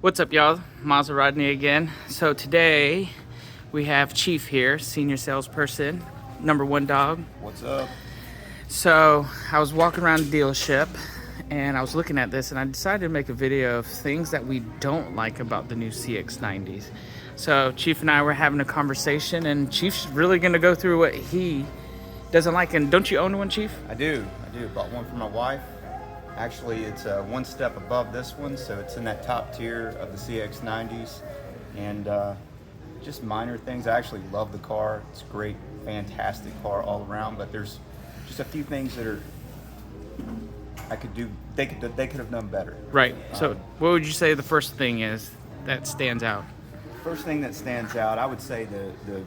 What's up, y'all? Mazda Rodney again. So today we have Chief here, senior salesperson, number one dog. What's up? So I was walking around the dealership and I was looking at this and I decided to make a video of things that we don't like about the new CX-90s. So Chief and I were having a conversation and Chief's really gonna go through what he doesn't like. And don't you own one, Chief? I do. Bought one for my wife. Actually, it's one step above this one, so it's in that top tier of the CX-90s. And just minor things. I actually love the car. It's a great, fantastic car all around, but there's just a few things that are I could do. They could have done better. Right. So what would you say the first thing is that stands out? First thing that stands out, I would say the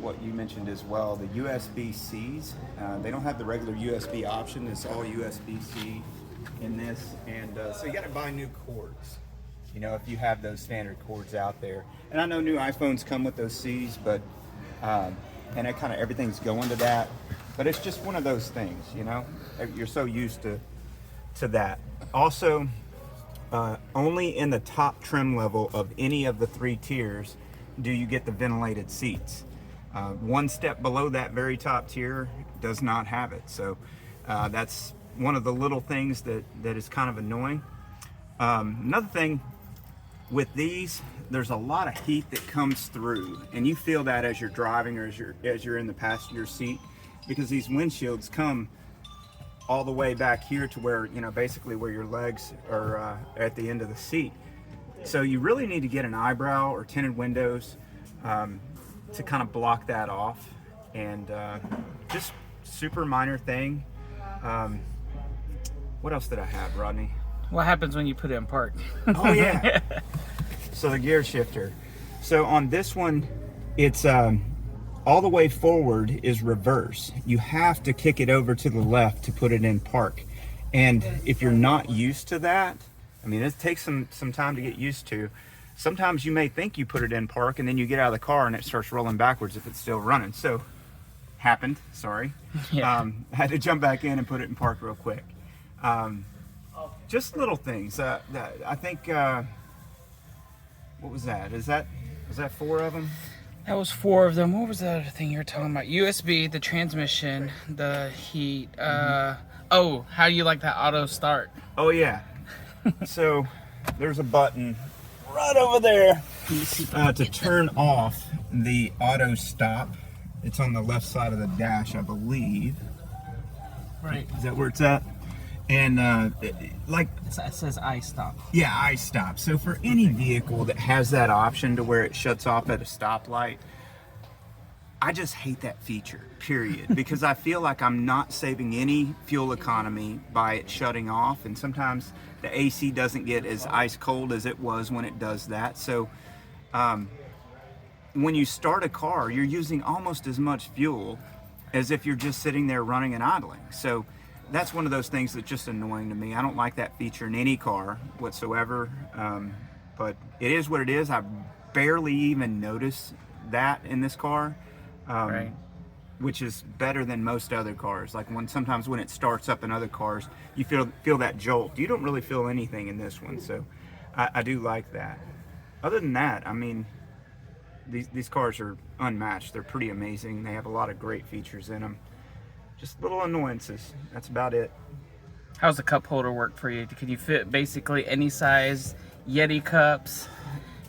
what you mentioned as well, the USB-Cs. They don't have the regular USB option. It's all USB-C in this, and so you got to buy new cords. You know, if you have those standard cords out there. And I know new iPhones come with those Cs, but and it kind of everything's going to that. But it's just one of those things, you know. You're so used to that. Also, only in the top trim level of any of the 3 tiers do you get the ventilated seats. One step below that very top tier does not have it. So that's one of the little things that is kind of annoying. Another thing with these, there's a lot of heat that comes through, and you feel that as you're driving or as you're in the passenger seat, because these windshields come all the way back here to where, you know, basically where your legs are at the end of the seat. So you really need to get an eyebrow or tinted windows to kind of block that off. And just super minor thing. What else did I have, Rodney? What happens when you put it in park? Oh yeah. So the gear shifter. So on this one, it's all the way forward is reverse. You have to kick it over to the left to put it in park. And if you're not used to that, I mean, it takes some time to get used to. Sometimes you may think you put it in park and then you get out of the car and it starts rolling backwards if it's still running. So, happened, sorry. Yeah. I had to jump back in and put it in park real quick. Just little things. That I think, what was that? Was that 4 of them? That was 4 of them. What was the other thing you were talking about? USB, the transmission, the heat. Oh, how do you like that auto start? Oh yeah. So there's a button right over there to turn off the auto stop. It's on the left side of the dash, I believe. Right. Is that where it's at? And like It says I stop. yeah, I stop. So for any vehicle that has that option to where it shuts off at a stoplight, I just hate that feature, period. Because I feel like I'm not saving any fuel economy by it shutting off. And sometimes the AC doesn't get as ice cold as it was when it does that. So when you start a car, you're using almost as much fuel as if you're just sitting there running and idling. So that's one of those things that's just annoying to me. I don't like that feature in any car whatsoever. But it is what it is. I barely even notice that in this car. Right. Which is better than most other cars. Like sometimes when it starts up in other cars, you feel that jolt. You don't really feel anything in this one, so I do like that. Other than that, I mean, these cars are unmatched. They're pretty amazing. They have a lot of great features in them. Just little annoyances. That's about it. How's the cup holder work for you? Can you fit basically any size Yeti cups?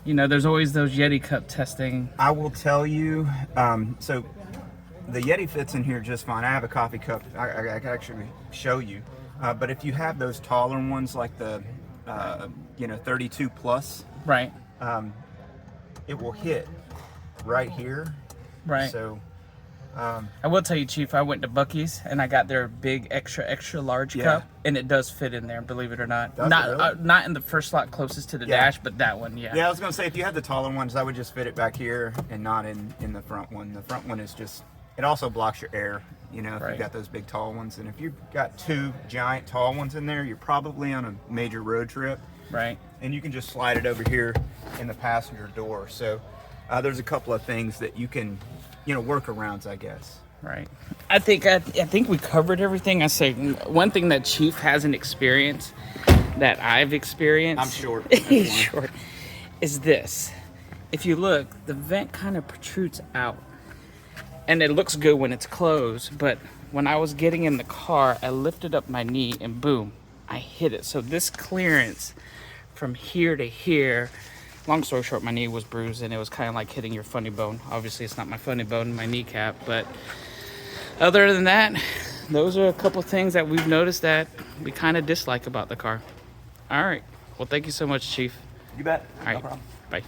You know, there's always those Yeti cup testing. I will tell you, so the Yeti fits in here just fine. I have a coffee cup. I can actually show you. But if you have those taller ones like the, 32 plus, Right. it will hit right here. Right. So, I will tell you, Chief, I went to Buc-ee's and I got their big extra large Yeah. cup, and it does fit in there, believe it or not. Does it Not really? not in the first slot closest to the Yeah. dash, but that one, yeah. yeah, I was gonna say if you had the taller ones, I would just fit it back here and not in the front one. The front one is just, it also blocks your air, you know, if Right. you've got those big tall ones. And if you've got 2 giant tall ones in there, you're probably on a major road trip. Right. And you can just slide it over here in the passenger door. So there's a couple of things that you can, workarounds, I guess. Right. I think we covered everything. I say one thing that Chief hasn't experienced that I've experienced. I'm short. He's short. is this. If you look, the vent kind of protrudes out. And it looks good when it's closed, but when I was getting in the car, I lifted up my knee and boom, I hit it. So this clearance from here to here, long story short, my knee was bruised and it was kind of like hitting your funny bone. Obviously, it's not my funny bone, my kneecap, but other than that, those are a couple things that we've noticed that we kind of dislike about the car. All right. Well, thank you so much, Chief. You bet. All right. No problem. Bye.